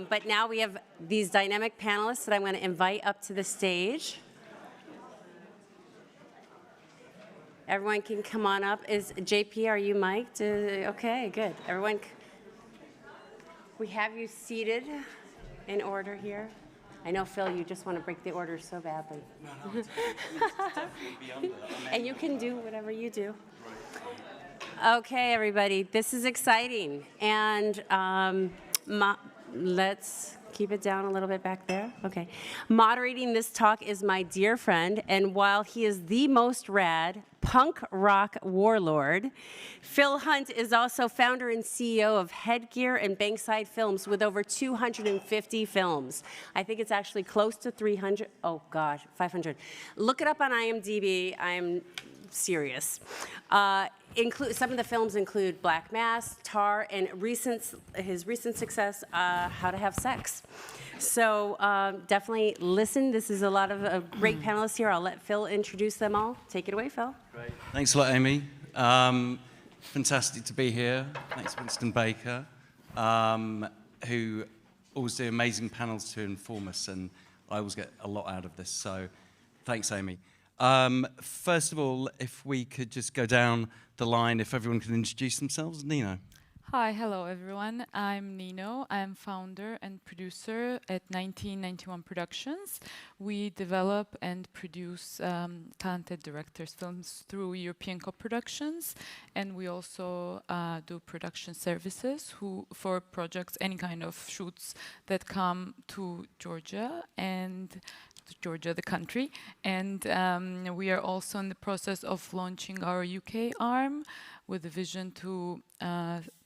But now we have these dynamic panelists that I'm going to invite up to the stage. Everyone can come on up. Is JP, are you mic'd? Okay, good. Everyone, we have you seated in order here. I know, Phil, you just want to break the order so badly. No, it's definitely beyond that. And you can do whatever you do. Okay, everybody, this is exciting. And let's keep it down a little bit back there. Okay. Moderating this talk is my dear friend, and while he is the most rad punk rock warlord, Phil Hunt is also founder and CEO of Headgear and Bankside Films with over 250 films. I think it's actually close to 300. Oh, gosh, 500. Look it up on IMDb. I'm serious. Some of the films include Black Mass, Tar, and his recent success, How to Have Sex. So definitely listen. This is a lot of great panelists here. I'll let Phil introduce them all. Take it away, Phil. Great. Thanks a lot, Amy. Fantastic to be here. Thanks, Winston Baker, who always do amazing panels to inform us, and I always get a lot out of this. So thanks, Amy. First of all, if we could just go down the line, if everyone can introduce themselves. Nino. Hi, hello everyone. I'm Nino. I'm founder and producer at 1991 Productions. We develop and produce talented directors' films through European co-productions, and we also do production services for projects, any kind of shoots that come to Georgia the country, and we are also in the process of launching our UK arm with a vision to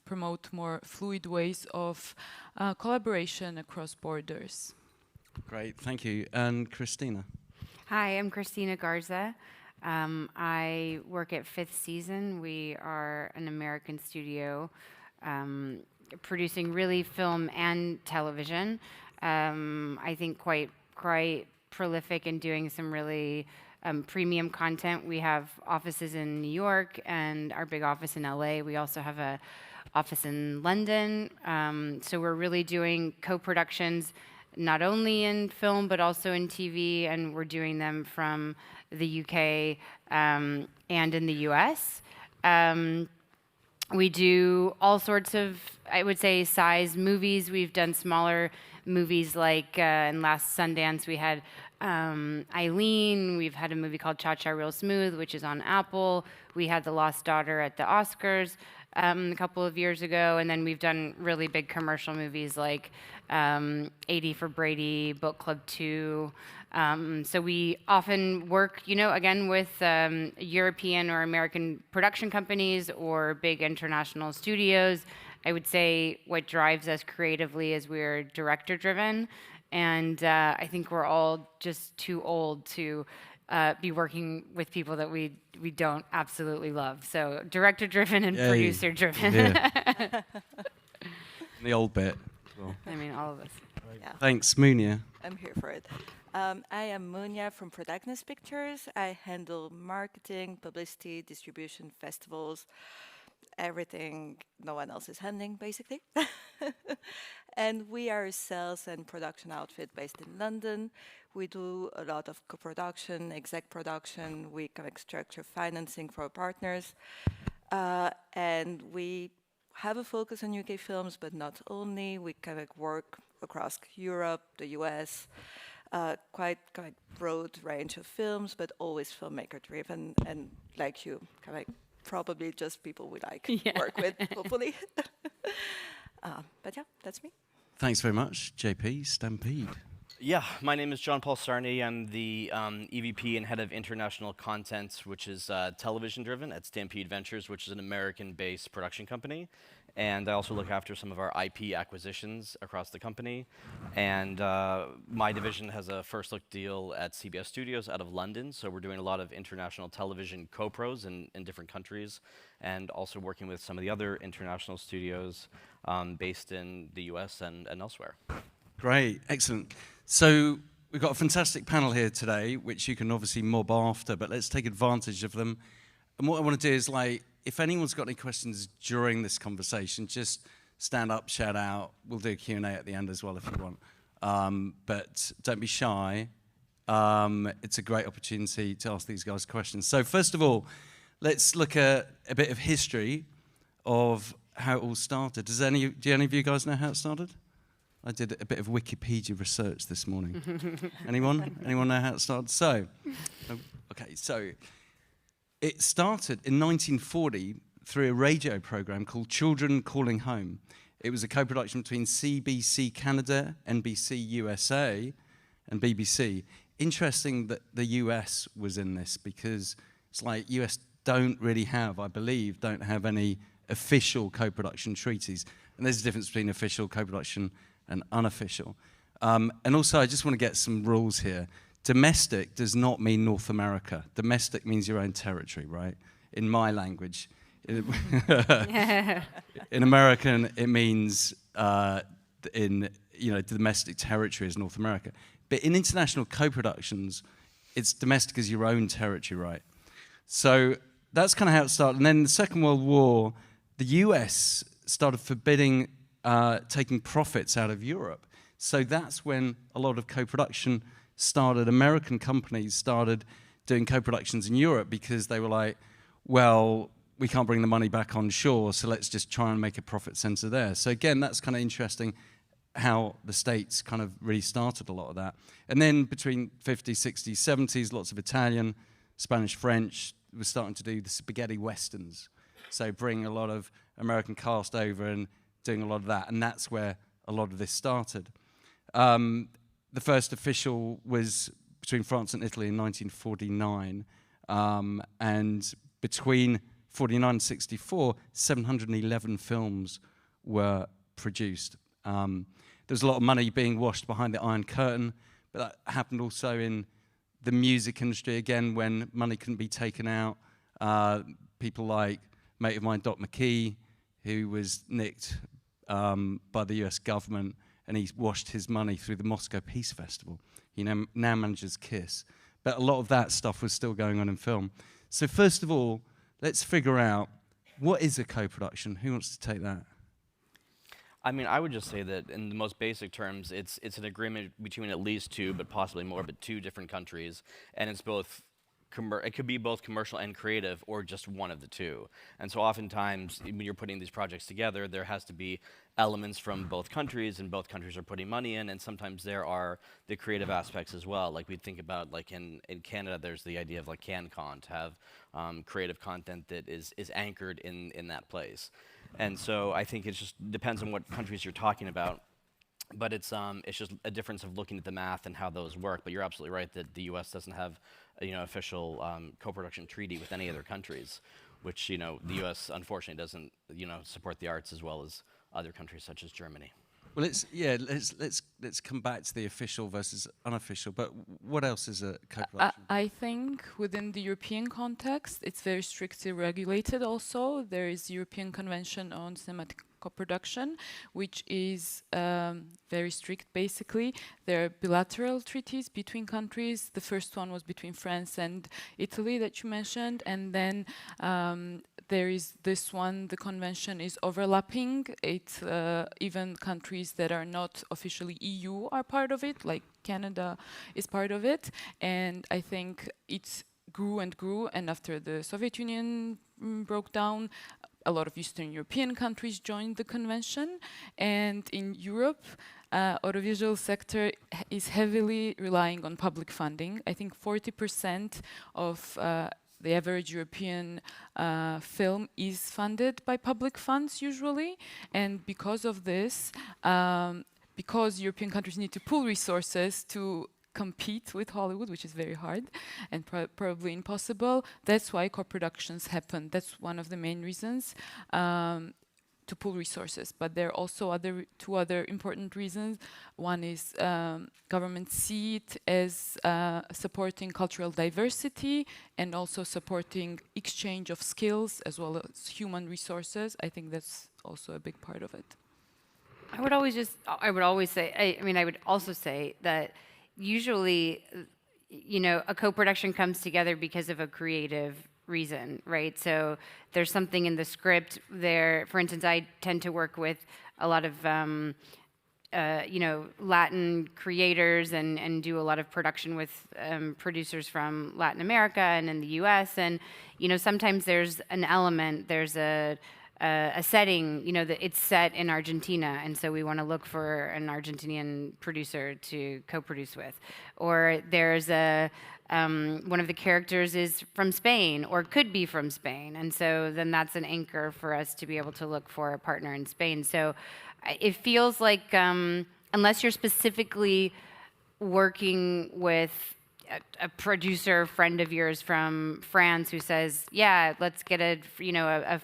promote more fluid ways of collaboration across borders. Great, thank you. And Cristina. Hi, I'm Cristina Garza. I work at Fifth Season. We are an American studio producing really film and television. I think quite prolific in doing some really premium content. We have offices in New York and our big office in LA. We also have a office in London. So we're really doing co-productions not only in film but also in TV, and we're doing them from the UK and in the US. We do all sorts of, I would say, size movies. We've done smaller movies like in last Sundance we had Eileen. We've had a movie called Cha Cha Real Smooth, which is on Apple. We had The Lost Daughter at the Oscars a couple of years ago, and then we've done really big commercial movies like 80 for Brady, Book Club 2. So we often work, again with European or American production companies or big international studios. I would say what drives us creatively is we're director-driven, and I think we're all just too old to be working with people that we don't absolutely love. So director-driven and producer-driven. Yeah. The old bit. Well. I mean, all of us. Yeah. Thanks, Mounia. I'm here for it. I am Mounia from Protagonist Pictures. I handle marketing, publicity, distribution, festivals, everything no one else is handling, basically. And we are a sales and production outfit based in London. We do a lot of co-production, exec production. We kind of structure financing for our partners. And we have a focus on UK films, but not only. We kind of work across Europe, the US, quite broad range of films, but always filmmaker-driven. And like you, kind of probably just people we like work with, hopefully. But yeah, that's me. Thanks very much, JP. Stampede. Yeah, my name is John Paul Sarni. I'm the EVP and head of international content, which is television-driven at Stampede Ventures, which is an American-based production company. And I also look after some of our IP acquisitions across the company. And my division has a first-look deal at CBS Studios out of London, so we're doing a lot of international television co-pros in different countries, and also working with some of the other international studios based in the US and elsewhere. Great, excellent. So we've got a fantastic panel here today, which you can obviously mob after, but let's take advantage of them. And what I want to do is, if anyone's got any questions during this conversation, just stand up, shout out. We'll do a Q&A at the end as well if you want. But don't be shy. It's a great opportunity to ask these guys questions. So first of all, let's look at a bit of history of how it all started. Do any of you guys know how it started? I did a bit of Wikipedia research this morning. Anyone? Anyone know how it started? So, okay, so it started in 1940 through a radio program called Children Calling Home. It was a co-production between CBC Canada, NBC USA, and BBC. Interesting that the US was in this because it's like US don't really have, I believe, don't have any official co-production treaties. And there's a difference between official co-production and unofficial. And also, I just want to get some rules here. Domestic does not mean North America. Domestic means your own territory, right? In my language. In American, it means domestic territory is North America. But in international co-productions, it's domestic as your own territory, right? So that's kind of how it started. And then in the Second World War, the US started forbidding taking profits out of Europe. So that's when a lot of co-production started. American companies started doing co-productions in Europe because they were like, well, we can't bring the money back on shore, so let's just try and make a profit center there. So again, that's kind of interesting how the States kind of really started a lot of that. And then between 50s, 60s, 70s, lots of Italian, Spanish, French was starting to do the spaghetti westerns. So bring a lot of American cast over and doing a lot of that. And that's where a lot of this started. The first official was between France and Italy in 1949. And between 49 and 64, 711 films were produced. There's a lot of money being washed behind the Iron Curtain, but that happened also in the music industry, again, when money couldn't be taken out. People like a mate of mine, Doc McKee, who was nicked by the US government, and he washed his money through the Moscow Peace Festival. He now manages KISS. But a lot of that stuff was still going on in film. So first of all, let's figure out, what is a co-production? Who wants to take that? I mean, I would just say that in the most basic terms, it's an agreement between at least two, but possibly more, but two different countries, and it's both. It could be both commercial and creative, or just one of the two. And so oftentimes, when you're putting these projects together, there has to be elements from both countries, and both countries are putting money in, and sometimes there are the creative aspects as well. Like we think about, like in Canada, there's the idea of like CanCon, to have creative content that is anchored in that place. And so I think it just depends on what countries you're talking about. But it's just a difference of looking at the math and how those work. But you're absolutely right that the U.S. doesn't have official co-production treaty with any other countries, which the U.S. unfortunately doesn't support the arts as well as other countries such as Germany. Well, let's come back to the official versus unofficial. But what else is a co-production? I think within the European context, it's very strictly regulated. Also, there is European Convention on Cinematic Co-production, which is very strict. Basically, there are bilateral treaties between countries. The first one was between France and Italy that you mentioned, and then there is this one. The convention is overlapping. It's even countries that are not officially EU are part of it, like Canada is part of it, and I think it's grew and grew, and after the Soviet Union broke down, a lot of Eastern European countries joined the convention, and in Europe, audiovisual sector is heavily relying on public funding. I think 40% of the average European film is funded by public funds usually, and because of this, because European countries need to pool resources to compete with Hollywood, which is very hard and probably impossible. That's why co-productions happen. That's one of the main reasons to pool resources. But there are also two other important reasons. One is governments see it as supporting cultural diversity and also supporting exchange of skills as well as human resources. I think that's also a big part of it. I would also say that usually, a co-production comes together because of a creative reason, right? So there's something in the script there. For instance, I tend to work with a lot of Latin creators and do a lot of production with producers from Latin America and in the U.S. And sometimes there's an element, there's a setting, that it's set in Argentina, and so we want to look for an Argentinian producer to co-produce with, or there's one of the characters is from Spain or could be from Spain, and so then that's an anchor for us to be able to look for a partner in Spain. So it feels like unless you're specifically working with a producer friend of yours from France who says, yeah, let's get a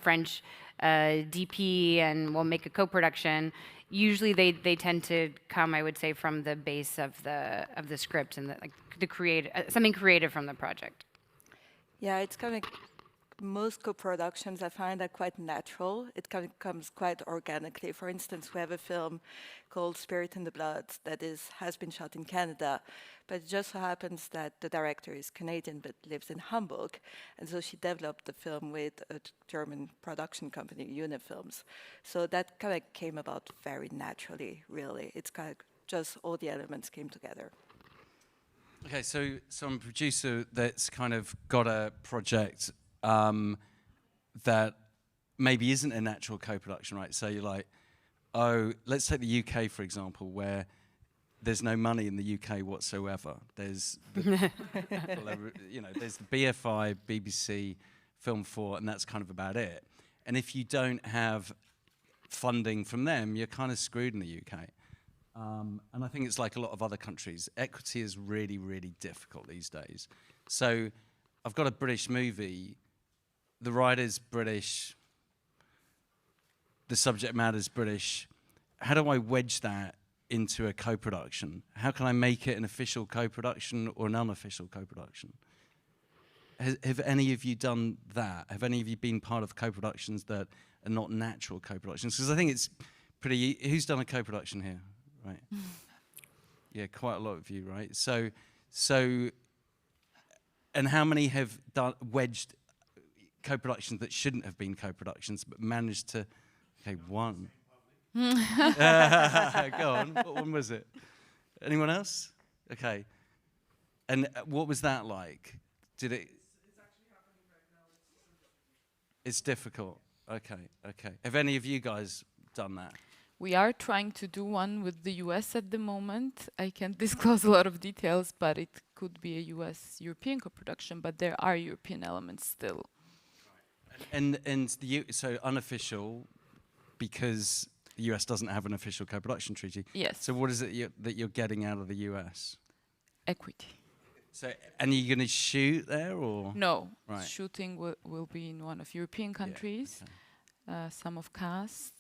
French DP and we'll make a co-production, usually they tend to come, I would say, from the base of the script and the create something creative from the project. Yeah, it's kind of most co-productions I find are quite natural. It kind of comes quite organically. For instance, we have a film called Spirit in the Blood that has been shot in Canada, but it just so happens that the director is Canadian but lives in Hamburg, and so she developed the film with a German production company, Unifilms. So that kind of came about very naturally, really. It's kind of just all the elements came together. Okay, so I'm a producer that's kind of got a project that maybe isn't a natural co-production, right? So you're like, oh, let's take the UK, for example, where there's no money in the UK whatsoever. There's the, there's the BFI, BBC, Film 4, and that's kind of about it. And if you don't have funding from them, you're kind of screwed in the UK. And I think it's like a lot of other countries. Equity is really, really difficult these days. So I've got a British movie. The writer's British. The subject matter's British. How do I wedge that into a co-production? How can I make it an official co-production or an unofficial co-production? Have any of you done that? Have any of you been part of co-productions that are not natural co-productions? Because I think it's pretty... Who's done a co-production here? Right. Yeah, quite a lot of you, right? So, and how many have wedged co-productions that shouldn't have been co-productions but managed to... Okay, one. Go on, what one was it? Anyone else? Okay. And what was that like? Did it... It's actually happening right now. It's difficult. Okay. Have any of you guys done that? We are trying to do one with the US at the moment. I can't disclose a lot of details, but it could be a US-European co-production, but there are European elements still. Right. And so unofficial, because the US doesn't have an official co-production treaty. Yes. So what is it that you're getting out of the US? Equity. So, and are you going to shoot there, or? No. Right. Shooting will be in one of European countries. Yeah, okay. Some of cast,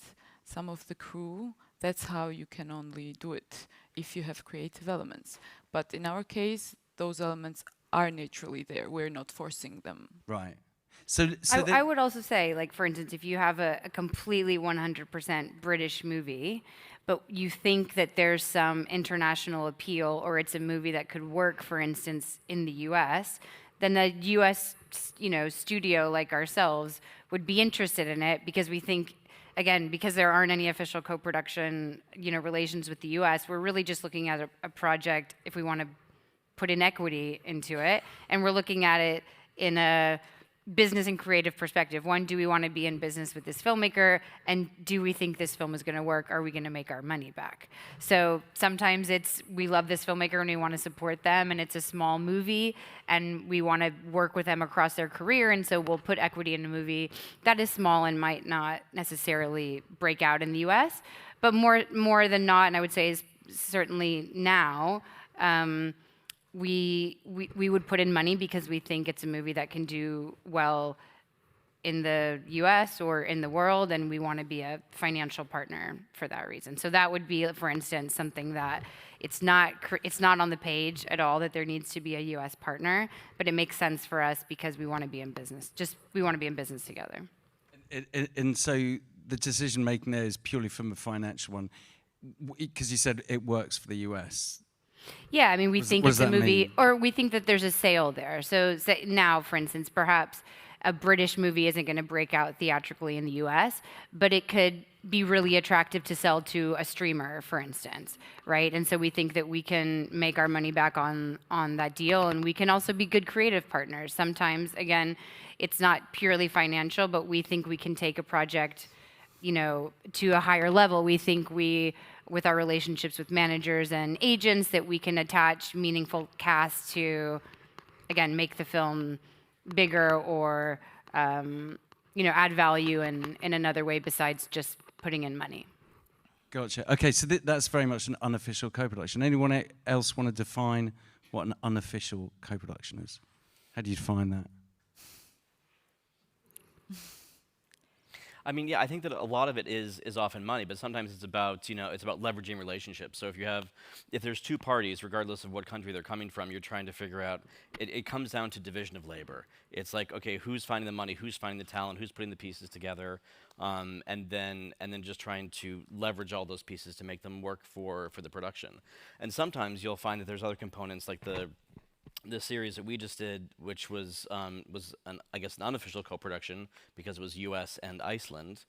some of the crew. That's how you can only do it if you have creative elements. But in our case, those elements are naturally there. We're not forcing them. Right. So I would also say, like, for instance, if you have a completely 100% British movie, but you think that there's some international appeal, or it's a movie that could work, for instance, in the US, then the US, studio like ourselves would be interested in it, because we think, again, because there aren't any official co-production, relations with the US, we're really just looking at a project if we want to put in equity into it, and we're looking at it in a business and creative perspective. One, do we want to be in business with this filmmaker? And do we think this film is going to work? Are we going to make our money back? So sometimes we love this filmmaker and we want to support them, and it's a small movie and we want to work with them across their career, and so we'll put equity in a movie that is small and might not necessarily break out in the US. But more than not, and I would say is certainly now, we would put in money because we think it's a movie that can do well in the US or in the world, and we want to be a financial partner for that reason. So that would be, for instance, something that it's not on the page at all that there needs to be a US partner, but it makes sense for us because we want to be in business. We want to be in business together. And so the decision making there is purely from a financial one, because you said it works for the US. Yeah, I mean, we think it's a movie, or we think that there's a sale there. So now, for instance, perhaps a British movie isn't going to break out theatrically in the US, but it could be really attractive to sell to a streamer, for instance, right? And so we think that we can make our money back on that deal, and we can also be good creative partners. Sometimes, again, it's not purely financial, but we think we can take a project, you know, to a higher level. We think with our relationships with managers and agents, that we can attach meaningful casts to, again, make the film bigger or, you know, add value in another way besides just putting in money. Gotcha. Okay, so that's very much an unofficial co-production. Anyone else want to define what an unofficial co-production is? How do you define that? I mean, yeah, I think that a lot of it is often money, but sometimes it's about, you know, it's about leveraging relationships. So if there's two parties, regardless of what country they're coming from, you're trying to figure out, it comes down to division of labor. It's like, okay, who's finding the money, who's finding the talent, who's putting the pieces together, and then just trying to leverage all those pieces to make them work for the production. And sometimes you'll find that there's other components, like the series that we just did, which was I guess an unofficial co-production because it was U.S. and Iceland.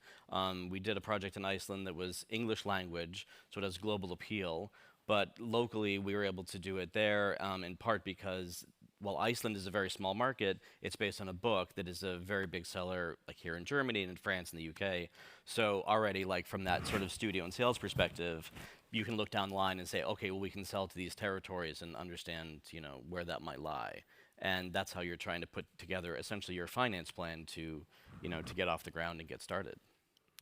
We did a project in Iceland that was English language, so it has global appeal. But locally, we were able to do it there in part because while Iceland is a very small market, it's based on a book that is a very big seller, like here in Germany and in France and the UK. So already, like from that sort of studio and sales perspective, you can look down the line and say, okay, well, we can sell to these territories and understand, you know, where that might lie. And that's how you're trying to put together essentially your finance plan to, you know, to get off the ground and get started.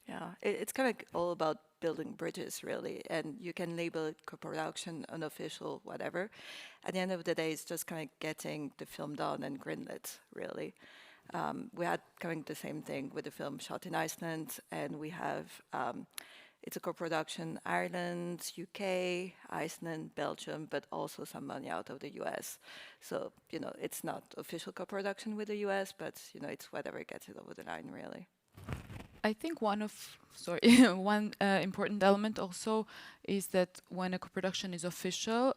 Yeah, it's kind of all about building bridges, really. And you can label it co-production, unofficial, whatever. At the end of the day, it's just kind of getting the film done and greenlit, really. We had kind of the same thing with the film shot in Iceland, and we have... it's a co-production, Ireland, UK, Iceland, Belgium, but also some money out of the US. So, you know, it's not official co-production with the US, but, you know, it's whatever gets it over the line, really. I think one important element also is that when a co-production is official,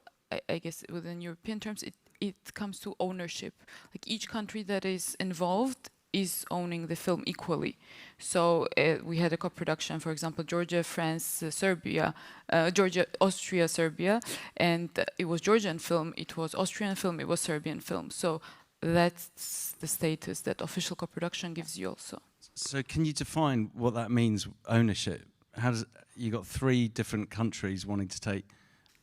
I guess within European terms, it comes to ownership. Like each country that is involved is owning the film equally. So we had a co-production, for example, Georgia, France, Serbia, Georgia, Austria, Serbia, and it was Georgian film, it was Austrian film, it was Serbian film. So that's the status that official co-production gives you also. So can you define what that means, ownership? How does you got 3 different countries wanting to take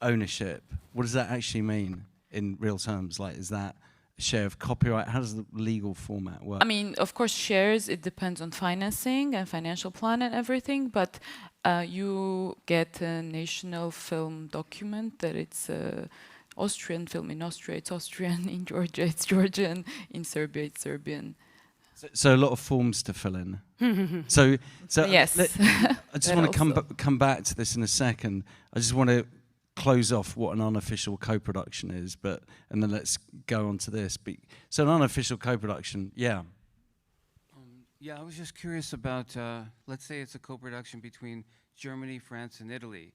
ownership? What does that actually mean in real terms? Like, is that share of copyright? How does the legal format work? I mean, of course, shares, it depends on financing and financial plan and everything, but you get a national film document that it's Austrian film in Austria, it's Austrian, in Georgia, it's Georgian, in Serbia, it's Serbian. So a lot of forms to fill in. so yes. I just want to come back to this in a second. I just want to close off what an unofficial co-production is, and then let's go on to this. So an unofficial co-production, yeah. Yeah, I was just curious about, let's say it's a co-production between Germany, France, and Italy,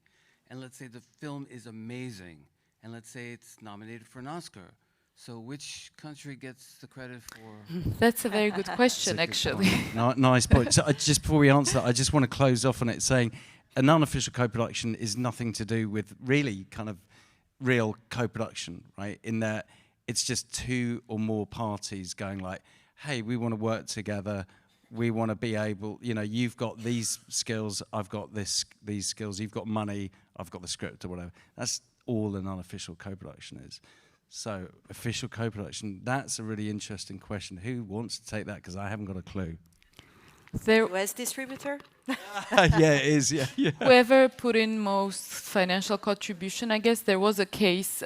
and let's say the film is amazing, and let's say it's nominated for an Oscar. So which country gets the credit for? That's a very good question, actually. Nice point. So just before we answer that, I just want to close off on it saying an unofficial co-production is nothing to do with really kind of real co-production, right? In that it's just 2 or more parties going like, hey, we want to work together. We want to be able, you know, you've got these skills, I've got these skills, you've got money, I've got the script or whatever. That's all an unofficial co-production is. So, official co-production, that's a really interesting question. Who wants to take that? Because I haven't got a clue. US distributor? Yeah, it is, yeah. Whoever put in most financial contribution, I guess there was a case,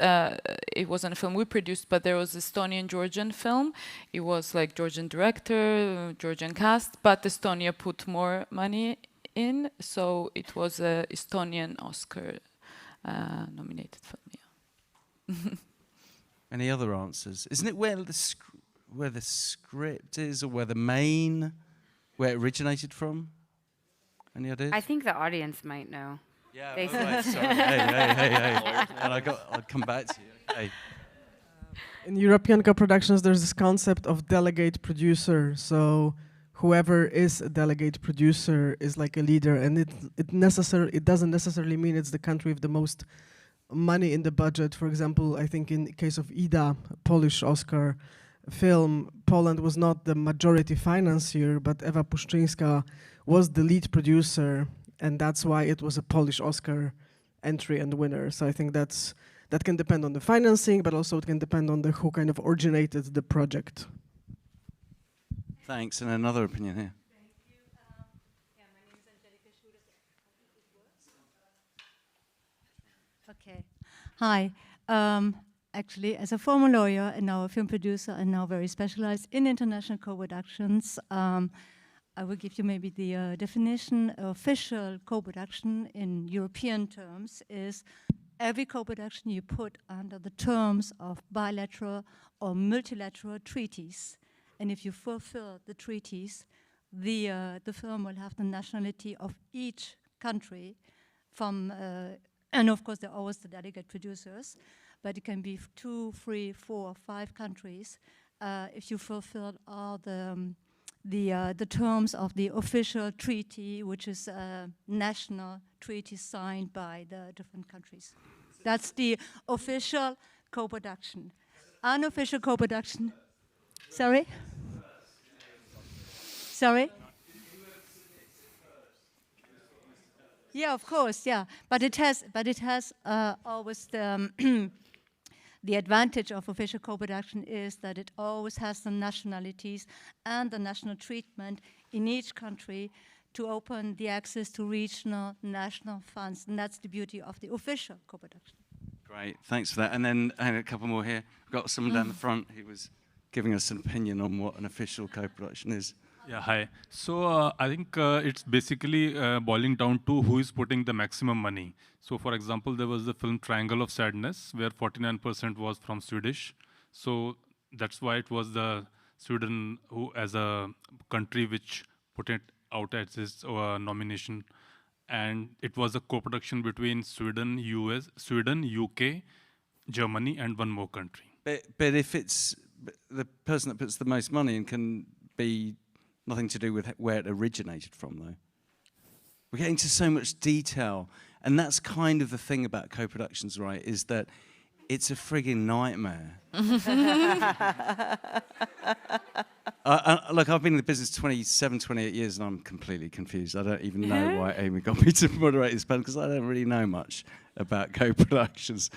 it wasn't a film we produced, but there was Estonian-Georgian film. It was like Georgian director, Georgian cast, but Estonia put more money in, so it was a Estonian Oscar nominated film, yeah. Any other answers? Isn't it where the script is, or where where it originated from? Any ideas? I think the audience might know. Yeah. Right, sorry. Hey. And I'll come back to you. Okay. In European co-productions, there's this concept of delegate producer. So whoever is a delegate producer is like a leader, and it doesn't necessarily mean it's the country with the most money in the budget. For example, I think in the case of Ida, a Polish Oscar film, Poland was not the majority financier, but Ewa Puszczyńska was the lead producer, and that's why it was a Polish Oscar entry and winner. So I think that can depend on the financing, but also it can depend on who kind of originated the project. Thanks, and another opinion here. Thank you. Yeah, my name is Angelica Schuler. Okay. Hi. Actually, as a former lawyer and now a film producer and now very specialized in international co-productions, I will give you maybe the definition. Official co-production in European terms is every co-production you put under the terms of bilateral or multilateral treaties. And if you fulfill the treaties, the film will have the nationality of each country from, and of course there are always the delegate producers, but it can be 2, 3, 4, 5 countries if you fulfill all the terms of the official treaty, which is a national treaty signed by the different countries. That's the official co-production. Unofficial co-production. Sorry? Sorry? Yeah, of course, yeah. But it has always the the advantage of official co-production is that it always has the nationalities and the national treatment in each country to open the access to regional, national funds. And that's the beauty of the official co-production. Great, thanks for that. And then a couple more here. We've got someone down the front who was giving us an opinion on what an official co-production is. Yeah, hi. So I think it's basically boiling down to who is putting the maximum money. So for example, there was the film Triangle of Sadness, where 49% was from Swedish. So that's why it was the Sweden who, as a country, which put it out as its nomination. And it was a co-production between Sweden, US, Sweden, UK, Germany, and one more country. But if it's the person that puts the most money in can be nothing to do with where it originated from, though. We're getting to so much detail, and that's kind of the thing about co-productions, right, is that it's a frigging nightmare. Look, I've been in the business 27, 28 years, and I'm completely confused. I don't even know why Amy got me to moderate this panel, because I don't really know much about co-productions.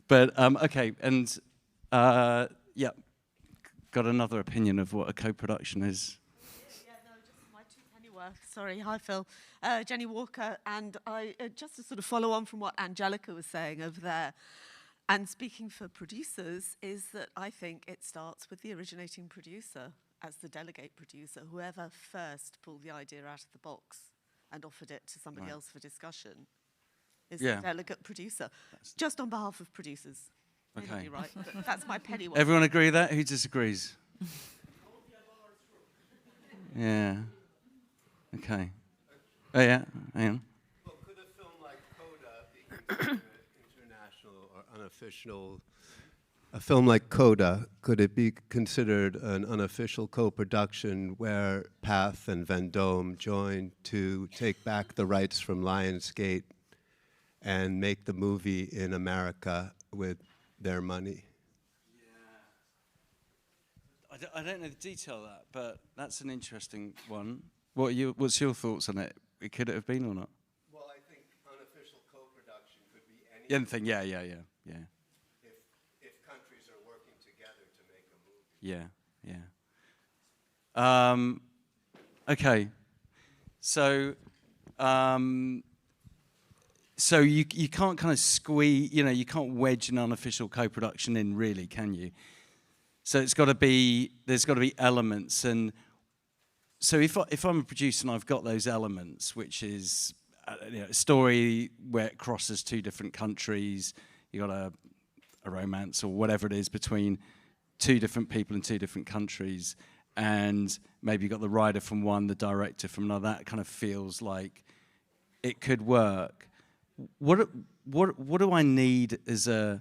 But, okay, and, yeah. Got another opinion of what a co-production is? Yeah, no, just my 2 penny worth. Sorry, hi Phil. Jenny Walker, and I just to sort of follow on from what Angelica was saying over there, and speaking for producers, is that I think it starts with the originating producer as the delegate producer, whoever first pulled the idea out of the box and offered it to somebody else for discussion is the delegate producer, just on behalf of producers. Okay. Right, but that's my penny worth. Everyone agree with that? Who disagrees? Yeah. Okay. Oh, yeah. Hang on. Well, could a film like Coda be considered international or unofficial? A film like Coda, could it be considered an unofficial co-production where Path and Vendôme joined to take back the rights from Lionsgate and make the movie in America with their money? Yeah. I don't know the detail of that, but that's an interesting one. What's your thoughts on it? Could it have been or not? Well, I think unofficial co-production could be anything. Yeah. If countries are working together to make a movie. Yeah. Okay. So, so you can't kind of squeeze, you can't wedge an unofficial co-production in, really, can you? So there's got to be elements, and so if I'm a producer and I've got those elements, which is a story where it crosses 2 different countries, you got a romance or whatever it is between 2 different people in 2 different countries, and maybe you got the writer from one, the director from another. That kind of feels like it could work. What do I need as a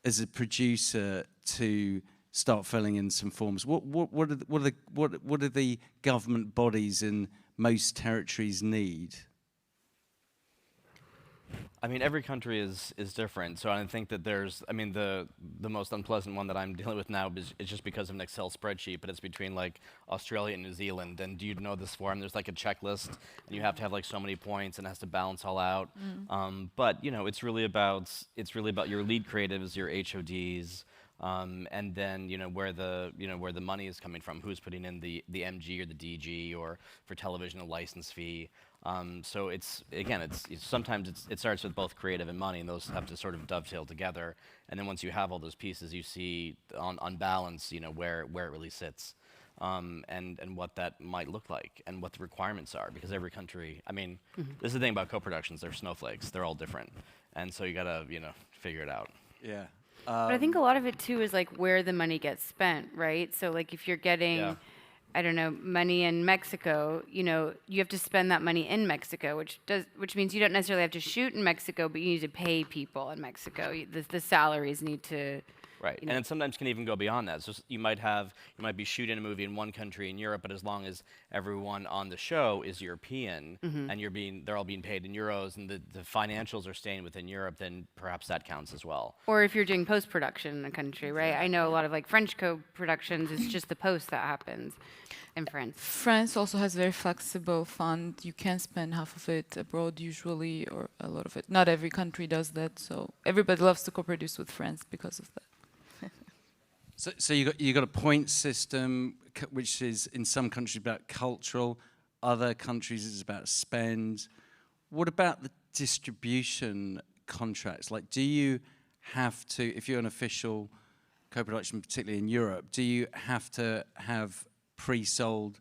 as a producer to start filling in some forms? What do the government bodies in most territories need? I mean, every country is different. So I think that there's, I mean, the most unpleasant one that I'm dealing with now is just because of an Excel spreadsheet, but it's between like Australia and New Zealand. And do you know this form? There's like a checklist, and you have to have like so many points, and it has to balance all out. But you know, it's really about your lead creatives, your HODs, and then where the money is coming from, who's putting in the MG or the DG, or for television a license fee. So sometimes it starts with both creative and money, and those have to sort of dovetail together. And then once you have all those pieces, you see on balance, where it really sits, and what that might look like, and what the requirements are, because every country. I mean, this is the thing about co-productions; they're snowflakes. They're all different, and so you gotta figure it out. Yeah. But I think a lot of it too is like where the money gets spent, right? So like if you're getting, I don't know, money in Mexico, you have to spend that money in Mexico, which means you don't necessarily have to shoot in Mexico, but you need to pay people in Mexico. The salaries need to. Right, and it sometimes can even go beyond that. So you might be shooting a movie in one country in Europe, but as long as everyone on the show is European, and they're all being paid in euros, and the financials are staying within Europe, then perhaps that counts as well. Or if you're doing post-production in a country, right? I know a lot of like French co-productions, it's just the post that happens in France. France also has very flexible fund. You can spend half of it abroad usually, or a lot of it. Not every country does that, so everybody loves to co-produce with France because of that. So you got a point system, which is in some countries about cultural, other countries is about spend. What about the distribution contracts? Like, do you have to, if you're an official co-production, particularly in Europe, do you have to have pre-sold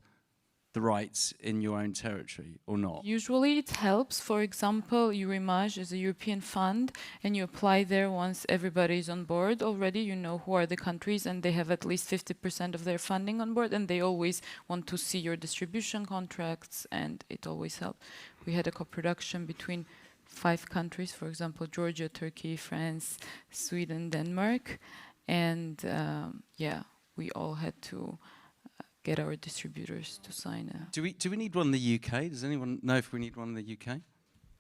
the rights in your own territory or not? Usually it helps. For example, Eurimage is a European fund, and you apply there once everybody is on board already. You know who are the countries, and they have at least 50% of their funding on board, and they always want to see your distribution contracts, and it always helps. We had a co-production between 5 countries, for example, Georgia, Turkey, France, Sweden, Denmark, and we all had to get our distributors to sign a... Do we need one in the UK? Does anyone know if we need one in the UK?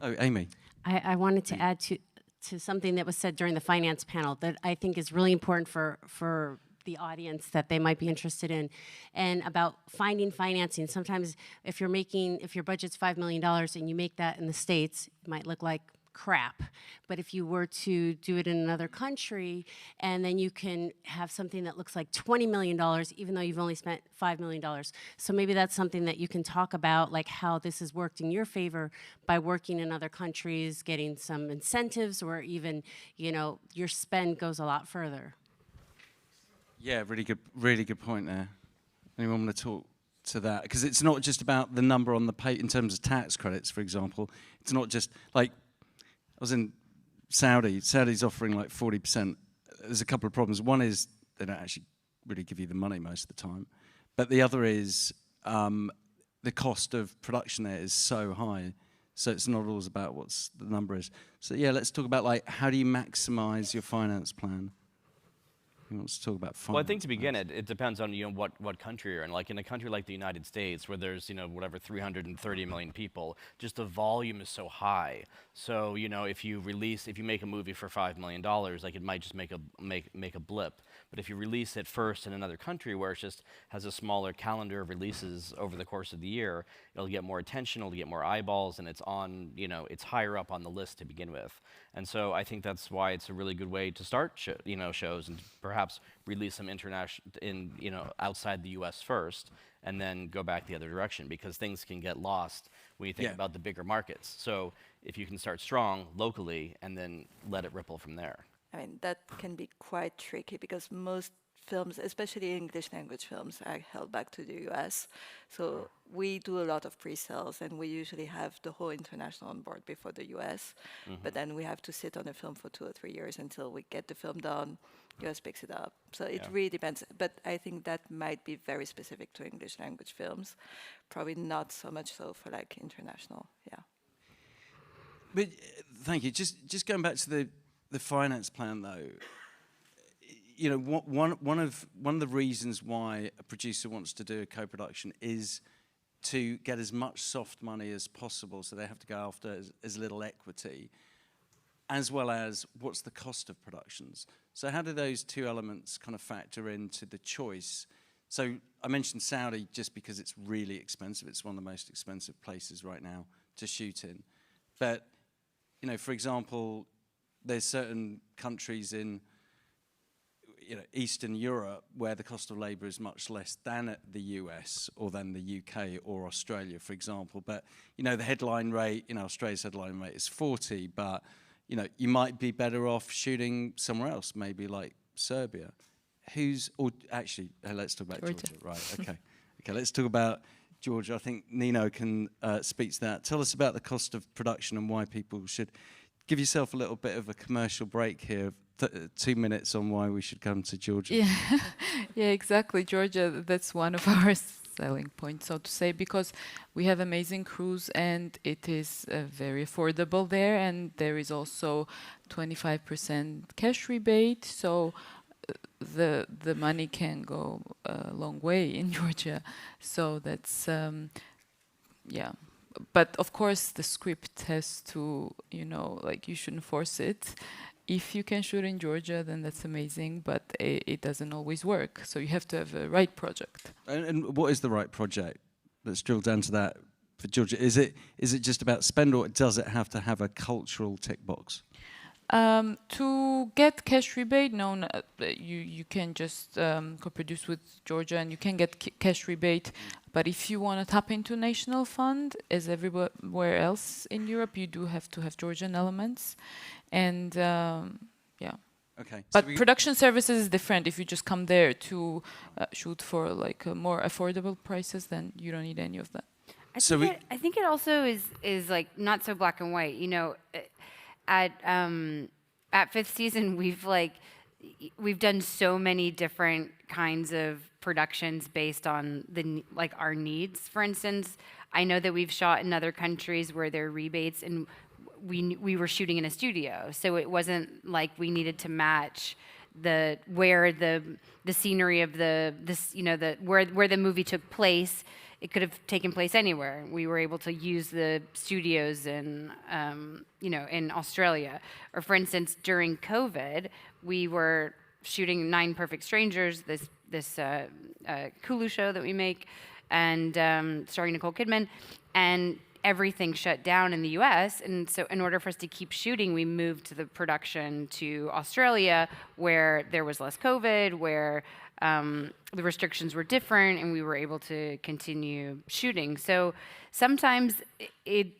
Oh, Amy. I wanted to add to something that was said during the finance panel that I think is really important for the audience that they might be interested in, and about finding financing. Sometimes if your budget's $5 million and you make that in the States, it might look like crap. But if you were to do it in another country, and then you can have something that looks like $20 million, even though you've only spent $5 million. So maybe that's something that you can talk about, like how this has worked in your favor by working in other countries, getting some incentives, or even, your spend goes a lot further. Yeah, really good point there. Anyone want to talk to that? Because it's not just about the number on the pay in terms of tax credits, for example. It's not just like, I was in Saudi. Saudi's offering like 40%. There's a couple of problems. One is they don't actually really give you the money most of the time. But the other is the cost of production there is so high. So it's not always about what's the number is. So yeah, let's talk about like how do you maximize your finance plan? Who wants to talk about finance? Well, I think to begin it depends on what country you're in. Like in a country like the United States, where there's 330 million people, just the volume is so high. So if you make a movie for $5 million, like it might just make a blip. But if you release it first in another country where it just has a smaller calendar of releases over the course of the year, it'll get more attention, it'll get more eyeballs, and it's on it's higher up on the list to begin with. And so I think that's why it's a really good way to start shows, and perhaps release them outside the U.S. first, and then go back the other direction, because things can get lost when you think about the bigger markets. So if you can start strong locally and then let it ripple from there. I mean, that can be quite tricky because most films, especially English language films, are held back to the US. So we do a lot of pre-sales, and we usually have the whole international on board before the US. But then we have to sit on a film for 2 or 3 years until we get the film done. US picks it up. So it really depends. But I think that might be very specific to English language films. Probably not so much so for like international, But thank you. Just going back to the finance plan though, you know, one of the reasons why a producer wants to do a co-production is to get as much soft money as possible, so they have to go after as little equity, as well as what's the cost of productions. So how do those two elements kind of factor into the choice? So I mentioned Saudi just because it's really expensive. It's one of the most expensive places right now to shoot in. But, you know, for example, there's certain countries in, you know, Eastern Europe where the cost of labor is much less than at the US or than the UK or Australia, for example. But, you know, the headline rate, you know, Australia's headline rate is 40, but, you know, you might be better off shooting somewhere else, maybe like Serbia. Actually, let's talk about Georgia. Right, okay. Okay, let's talk about Georgia. I think Nino can speak to that. Tell us about the cost of production and why people should give yourself a little bit of a commercial break here. 2 minutes on why we should come to Georgia. Yeah, yeah, exactly. Georgia, that's one of our selling points, so to say, because we have amazing crews and it is very affordable there, and there is also 25% cash rebate, so the money can go a long way in Georgia. So that's yeah. But of course, the script has to, you know, like, you shouldn't force it. If you can shoot in Georgia, then that's amazing, but it doesn't always work. So you have to have a right project. And what is the right project? Let's drill down to that for Georgia. Is it just about spend, or does it have to have a cultural tick box? To get cash rebate, no, you can just co-produce with Georgia and you can get cash rebate. But if you want to tap into national fund, as everywhere else in Europe, you do have to have Georgian elements. And yeah. Okay. But so production services is different. If you just come there to shoot for like more affordable prices, then you don't need any of that. I think it also is like not so black and white. You know, at Fifth Season, we've done so many different kinds of productions based on our needs. For instance, I know that we've shot in other countries where there are rebates, and we were shooting in a studio, so it wasn't like we needed to match where the scenery of where the movie took place. It could have taken place anywhere. We were able to use the studios in in Australia, or for instance, during COVID, we were shooting 9 Perfect Strangers, this Hulu show that we make, and starring Nicole Kidman, and everything shut down in the US, and so in order for us to keep shooting, we moved the production to Australia, where there was less COVID, where the restrictions were different, and we were able to continue shooting. So sometimes it's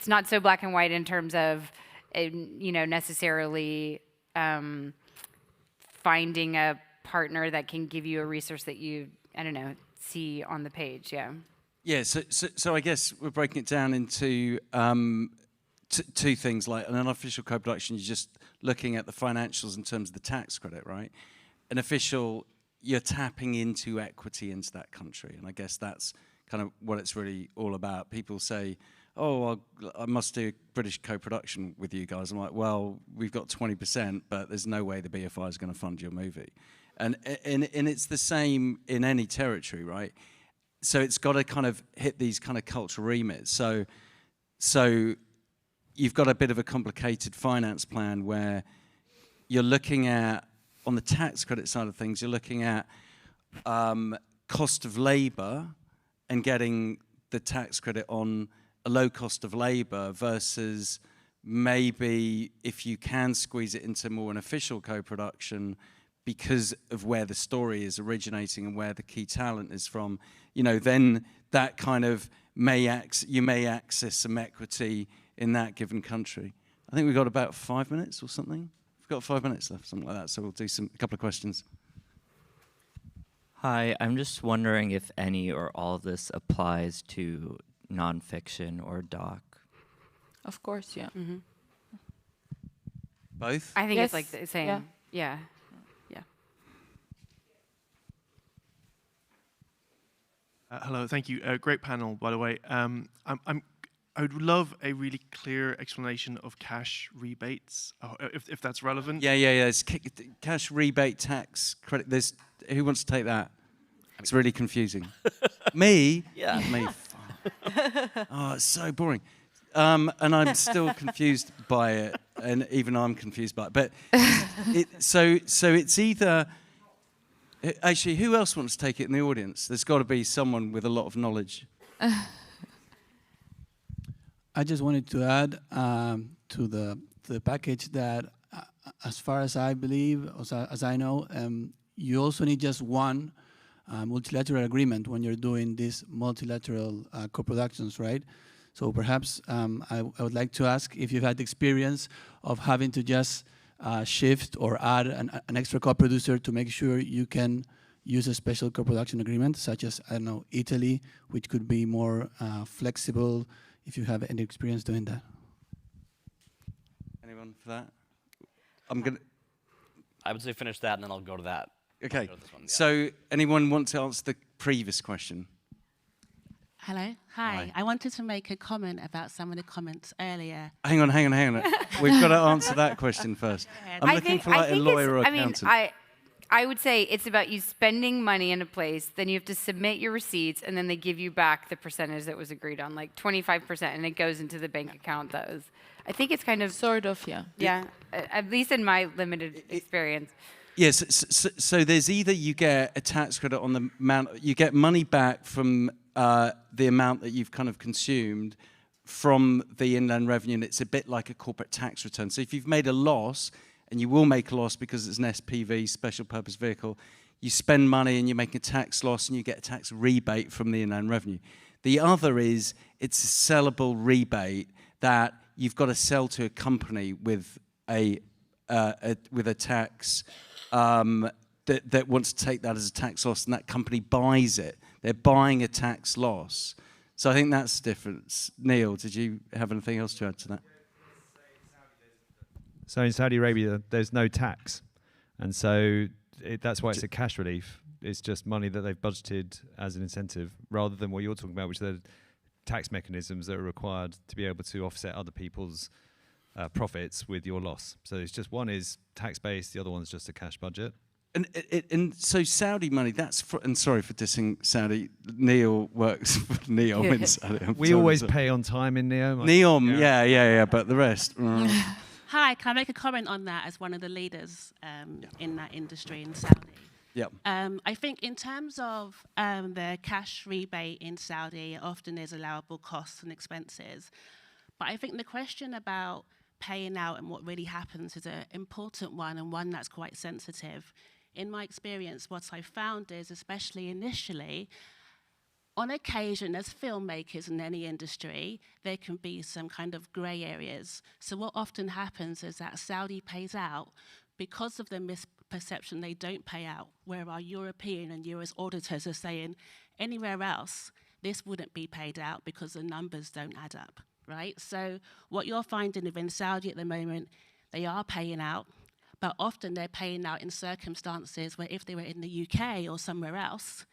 not so black and white in terms of necessarily finding a partner that can give you a resource that you see on the page. Yeah, so I guess we're breaking it down into two things. Like an unofficial co-production, you're just looking at the financials in terms of the tax credit, right? An official, you're tapping into equity into that country, and I guess that's kind of what it's really all about. People say, oh, I must do a British co-production with you guys. I'm like, well, we've got 20%, but there's no way the BFI is going to fund your movie. And it's the same in any territory, right? So it's got to kind of hit these kind of cultural remits. So you've got a bit of a complicated finance plan where you're looking at, on the tax credit side of things, you're looking at cost of labor and getting the tax credit on a low cost of labor versus maybe if you can squeeze it into more an official co-production because of where the story is originating and where the key talent is from, then that kind of you may access some equity in that given country. I think we've got about 5 minutes or something. We've got 5 minutes left, something like that, so we'll do a couple of questions. Hi, I'm just wondering if any or all of this applies to nonfiction or doc. Of course, yeah. Mm-hmm. Both? I think yes. it's like the same. Yeah. Hello, thank you. Great panel, by the way. I I would love a really clear explanation of cash rebates, if that's relevant. Yeah. It's cash rebate tax credit. Who wants to take that? It's really confusing. Me? Yeah. Me. Oh, it's so boring. And I'm still confused by it, and even I'm confused by it. But so it's either. Actually, who else wants to take it in the audience? There's got to be someone with a lot of knowledge. I just wanted to add to the package that, as far as I believe, as I know, you also need just one multilateral agreement when you're doing these multilateral co-productions, right? So perhaps I would like to ask if you've had experience of having to just shift or add an extra co-producer to make sure you can use a special co-production agreement, such as, I don't know, Italy, which could be more flexible, if you have any experience doing that. Anyone for that? I would say finish that, and then I'll go to that. Okay. Go to this one, yeah. So anyone want to answer the previous question? Hello. Hi. I wanted to make a comment about some of the comments earlier. Hang on. We've got to answer that question first. I'm looking for like a lawyer or accountant. I would say it's about you spending money in a place, then you have to submit your receipts, and then they give you back the percentage that was agreed on, like 25%, and it goes into the bank account. I think it's kind of... Sort of, yeah. Yeah, at least in my limited experience. Yes, so there's either you get a tax credit on the amount, you get money back from the amount that you've kind of consumed from the inland revenue, and it's a bit like a corporate tax return. So if you've made a loss, and you will make a loss because it's an SPV, special purpose vehicle, you spend money and you make a tax loss and you get a tax rebate from the inland revenue. The other is it's a sellable rebate that you've got to sell to a company with a tax that wants to take that as a tax loss, and that company buys it. They're buying a tax loss. So I think that's the difference. Neil, did you have anything else to add to that? So in Saudi Arabia, there's no tax. And so that's why it's a cash relief. It's just money that they've budgeted as an incentive, rather than what you're talking about, which are the tax mechanisms that are required to be able to offset other people's profits with your loss. So it's just one is tax-based, the other one's just a cash budget. And so Saudi money, and sorry for dissing Saudi, Neil works for Neom in Saudi. We always pay on time in Neom. Neom, yeah, but the rest... Hi, can I make a comment on that as one of the leaders in that industry in Saudi? Yeah. I think in terms of the cash rebate in Saudi, often there's allowable costs and expenses. But I think the question about paying out and what really happens is an important one, and one that's quite sensitive. In my experience, what I found is, especially initially, on occasion, as filmmakers in any industry, there can be some kind of grey areas. So what often happens is that Saudi pays out because of the misperception they don't pay out, where our European and US auditors are saying anywhere else, this wouldn't be paid out because the numbers don't add up, right? So what you're finding within Saudi at the moment, they are paying out, but often they're paying out in circumstances where if they were in the UK or somewhere else,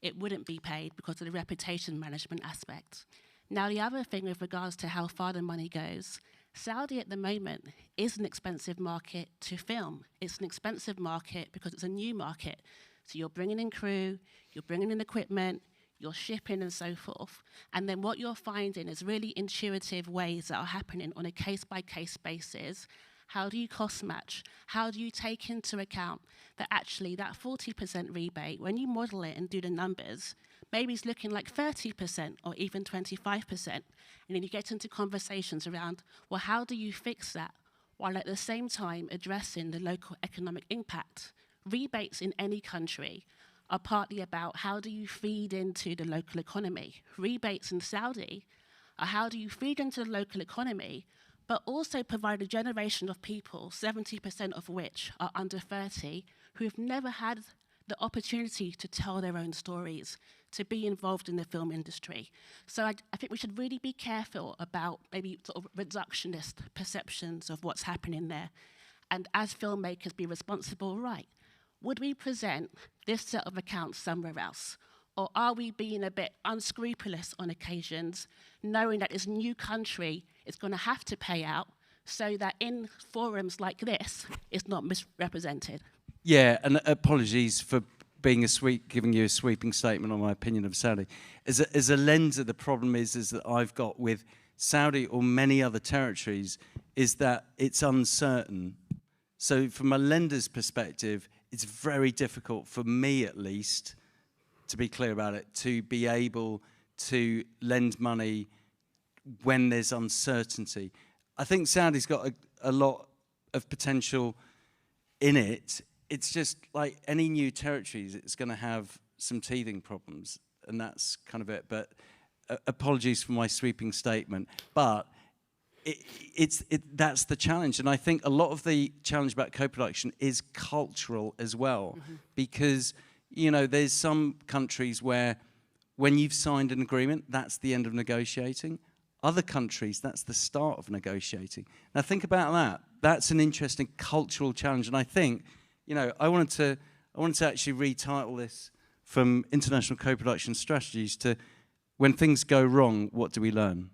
it wouldn't be paid because of the reputation management aspect. Now, the other thing with regards to how far the money goes, Saudi at the moment is an expensive market to film. It's an expensive market because it's a new market. So you're bringing in crew, you're bringing in equipment, you're shipping and so forth. And then what you're finding is really intuitive ways that are happening on a case-by-case basis. How do you cost match? How do you take into account that actually that 40% rebate, when you model it and do the numbers, maybe it's looking like 30% or even 25%. And then you get into conversations around, well, how do you fix that while at the same time addressing the local economic impact? Rebates in any country are partly about how do you feed into the local economy. Rebates in Saudi are how do you feed into the local economy, but also provide a generation of people, 70% of which are under 30, who have never had the opportunity to tell their own stories, to be involved in the film industry. So I think we should really be careful about maybe sort of reductionist perceptions of what's happening there. And as filmmakers, be responsible, right? Would we present this set of accounts somewhere else? Or are we being a bit unscrupulous on occasions, knowing that this new country is going to have to pay out so that in forums like this, it's not misrepresented? Yeah, and apologies for giving you a sweeping statement on my opinion of Saudi. As a lender, the problem is that I've got with Saudi or many other territories is that it's uncertain. So from a lender's perspective, it's very difficult for me at least, to be clear about it, to be able to lend money when there's uncertainty. I think Saudi's got a lot of potential in it. It's just like any new territories, it's going to have some teething problems, and that's kind of it. But apologies for my sweeping statement, but that's the challenge. And I think a lot of the challenge about co-production is cultural as well, because there's some countries where when you've signed an agreement, that's the end of negotiating. Other countries, that's the start of negotiating. Now think about that. That's an interesting cultural challenge. And I think, I wanted to actually retitle this from International Co-Production Strategies to When Things Go Wrong, What Do We Learn?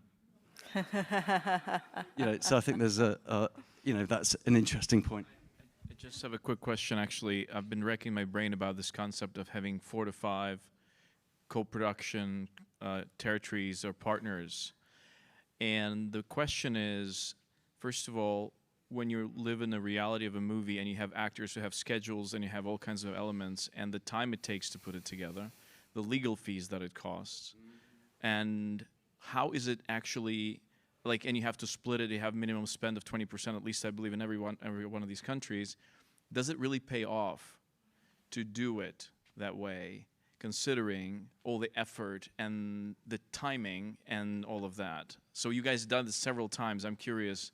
So I think there's that's an interesting point. I just have a quick question, actually. I've been racking my brain about this concept of having 4 to 5 co-production territories or partners. And the question is, first of all, when you live in the reality of a movie and you have actors who have schedules and you have all kinds of elements and the time it takes to put it together, the legal fees that it costs, and how is it actually, and you have to split it, you have minimum spend of 20%, at least I believe in every one of these countries. Does it really pay off to do it that way, considering all the effort and the timing and all of that? So you guys done this several times. I'm curious,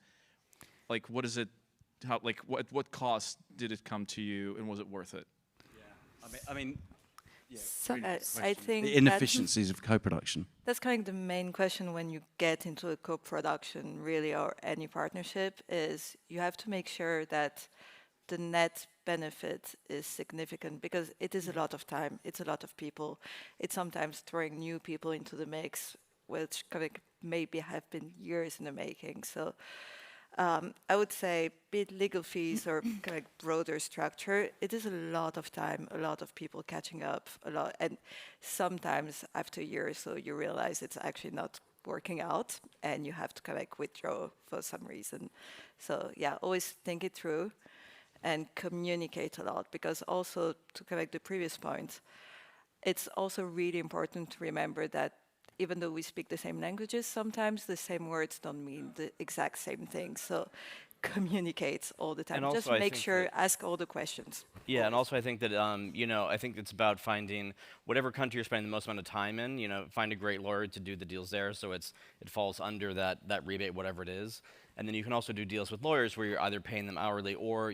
what is it, what cost did it come to you, and was it worth it? Yeah, I mean I think the inefficiencies of co-production. That's kind of the main question when you get into a co-production, really, or any partnership, is you have to make sure that the net benefit is significant, because it is a lot of time, it's a lot of people. It's sometimes throwing new people into the mix, which maybe have been years in the making. So I would say, be it legal fees or broader structure, it is a lot of time, a lot of people catching up, and sometimes after a year or so, you realize it's actually not working out, and you have to withdraw for some reason. So yeah, always think it through and communicate a lot, because also, to correct the previous point, it's also really important to remember that even though we speak the same languages, sometimes the same words don't mean the exact same thing. So communicate all the time. Just make sure, ask all the questions. Yeah, and also I think that, I think it's about finding whatever country you're spending the most amount of time in, find a great lawyer to do the deals there, so it falls under that rebate, whatever it is. And then you can also do deals with lawyers where you're either paying them hourly, or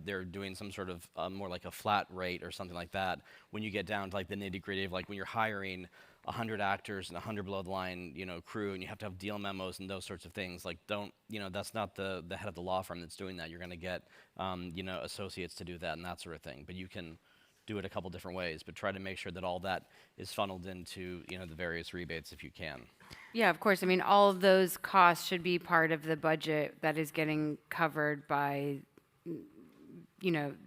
they're doing some sort of more like a flat rate or something like that. When you get down to the nitty-gritty of when you're hiring 100 actors and 100 below the line, crew, and you have to have deal memos and those sorts of things. That's not the head of the law firm that's doing that. You're going to get, associates to do that and that sort of thing. But you can do it a couple different ways, but try to make sure that all that is funneled into, the various rebates if you can. Yeah, of course. I mean, all of those costs should be part of the budget that is getting covered by,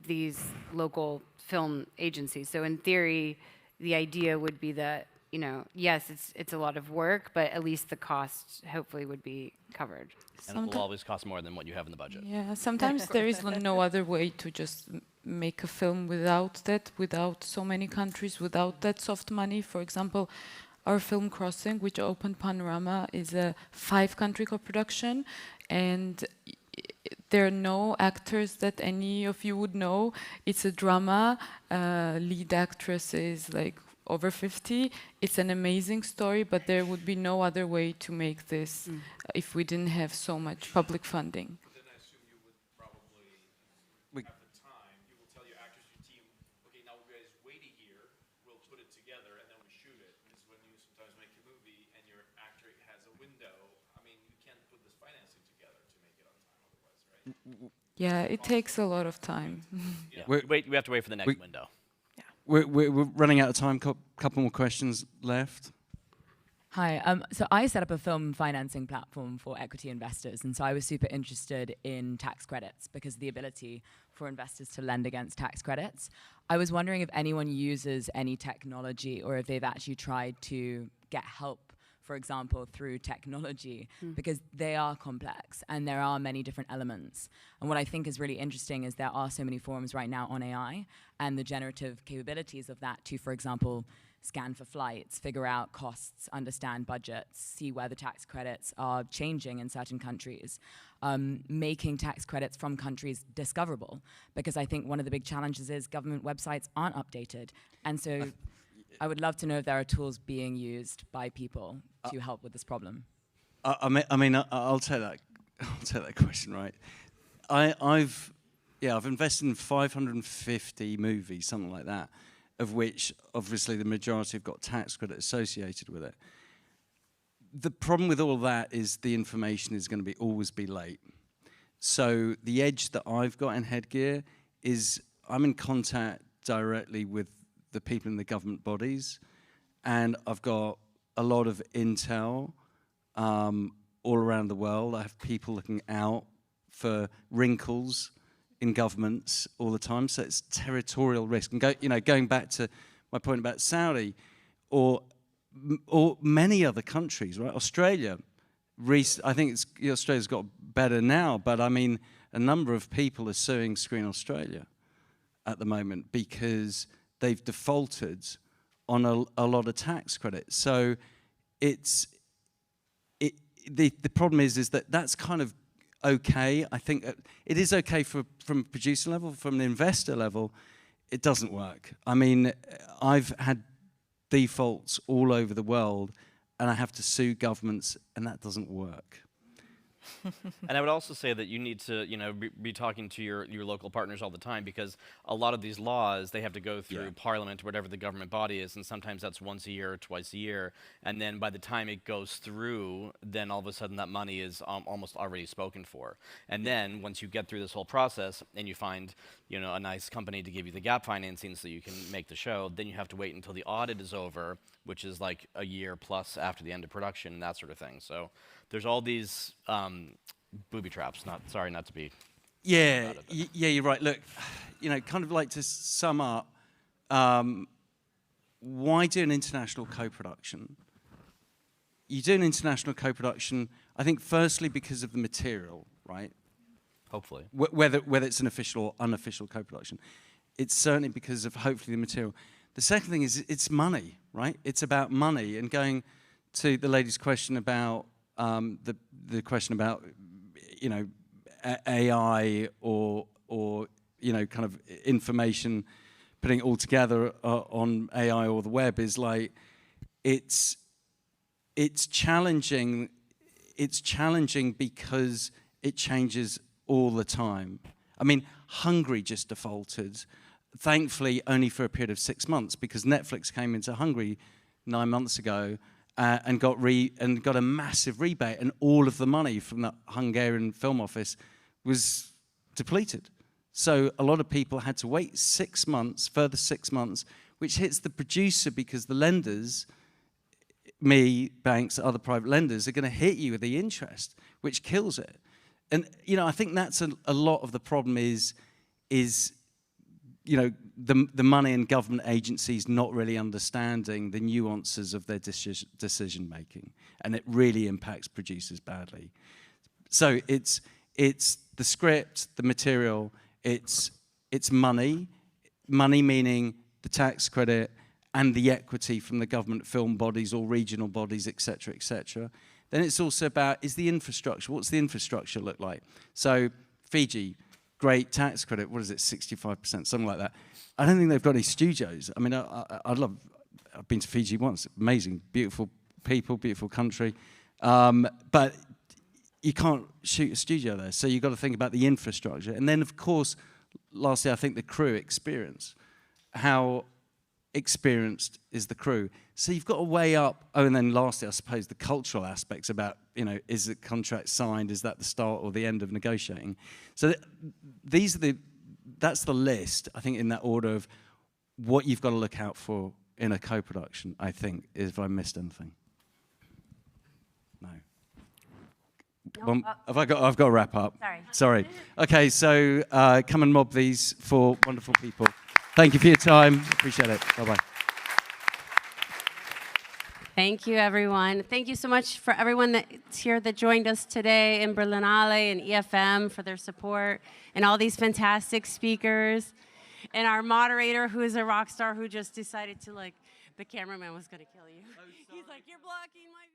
these local film agencies. So in theory, the idea would be that, yes, it's a lot of work, but at least the cost hopefully would be covered. And it will always cost more than what you have in the budget. Yeah, sometimes there is no other way to just make a film without so many countries, without that soft money. For example, our film Crossing, which opened Panorama, is a 5-country co-production, and there are no actors that any of you would know. It's a drama. Lead actress is over 50. It's an amazing story, but there would be no other way to make this if we didn't have so much public funding. Then I assume you would probably have the time. You will tell your actors, your team, okay, now you guys wait a year, we'll put it together, and then we shoot it. And this is when you sometimes make a movie, and your actor has a window. I mean, you can't put this financing together to make it on time otherwise, right? Yeah, it takes a lot of time. Yeah. We have to wait for the next window. we're running out of time. Couple more questions left. Hi, so I set up a film financing platform for equity investors, and so I was super interested in tax credits because of the ability for investors to lend against tax credits. I was wondering if anyone uses any technology or if they've actually tried to get help, for example, through technology, because they are complex and there are many different elements. And what I think is really interesting is there are so many forums right now on AI and the generative capabilities of that to, for example, scan for flights, figure out costs, understand budgets, see where the tax credits are changing in certain countries, making tax credits from countries discoverable. Because I think one of the big challenges is government websites aren't updated. And so I would love to know if there are tools being used by people to help with this problem. I'll take that question, right? I've invested in 550 movies, something like that, of which obviously the majority have got tax credit associated with it. The problem with all that is the information is going to always be late. So the edge that I've got in Headgear is I'm in contact directly with the people in the government bodies, and I've got a lot of intel all around the world. I have people looking out for wrinkles in governments all the time, so it's territorial risk. And going back to my point about Saudi, or many other countries, right? Australia, I think Australia's got better now, but I mean, a number of people are suing Screen Australia at the moment because they've defaulted on a lot of tax credits. So the problem is that that's kind of okay. I think it is okay from a producer level. From an investor level, it doesn't work. I mean, I've had defaults all over the world, and I have to sue governments, and that doesn't work. And I would also say that you need to, be talking to your local partners all the time, because a lot of these laws, they have to go through Parliament or whatever the government body is, and sometimes that's once a year or twice a year. And then by the time it goes through, then all of a sudden that money is almost already spoken for. And then once you get through this whole process and you find, a nice company to give you the gap financing so you can make the show, then you have to wait until the audit is over, which is like a year plus after the end of production and that sort of thing. So there's all these booby traps. Sorry not to be. Yeah, you're right. Look, kind of like to sum up, why do an international co-production? You do an international co-production, I think, firstly because of the material, right? Hopefully. Whether it's an official or unofficial co-production. It's certainly because of, hopefully, the material. The second thing is it's money, right? It's about money. And going to the lady's question about the question about AI or kind of information, putting it all together on AI or the web is like it's challenging. It's challenging because it changes all the time. I mean, Hungary just defaulted. Thankfully, only for a period of 6 months, because Netflix came into Hungary 9 months ago and got a massive rebate, and all of the money from the Hungarian film office was depleted. So a lot of people had to wait 6 months, further 6 months, which hits the producer because the lenders, me, banks, other private lenders, are going to hit you with the interest, which kills it. And I think that's a lot of the problem is the money and government agencies not really understanding the nuances of their decision making, and it really impacts producers badly. So it's the script, the material, it's money meaning the tax credit and the equity from the government film bodies or regional bodies, etc., etc. Then it's also about, is the infrastructure, what's the infrastructure look like? So Fiji, great tax credit, what is it, 65%, something like that. I don't think they've got any studios. I mean, I've been to Fiji once, amazing, beautiful people, beautiful country, but you can't shoot a studio there, so you've got to think about the infrastructure. And then, of course, lastly, I think the crew experience. How experienced is the crew? So you've got to weigh up, and then lastly, I suppose, the cultural aspects about, is the contract signed, is that the start or the end of negotiating? So that's the list, I think, in that order of what you've got to look out for in a co-production, I think, is if I missed anything. No. I've got to wrap up. Sorry. Okay, so come and mob these for wonderful people. Thank you for your time. Appreciate it. Bye-bye. Thank you, everyone. Thank you so much for everyone that's here that joined us today in Berlinale and EFM for their support, and all these fantastic speakers, and our moderator, who is a rock star, who just decided to, like, the cameraman was going to kill you. He's like, you're blocking my view.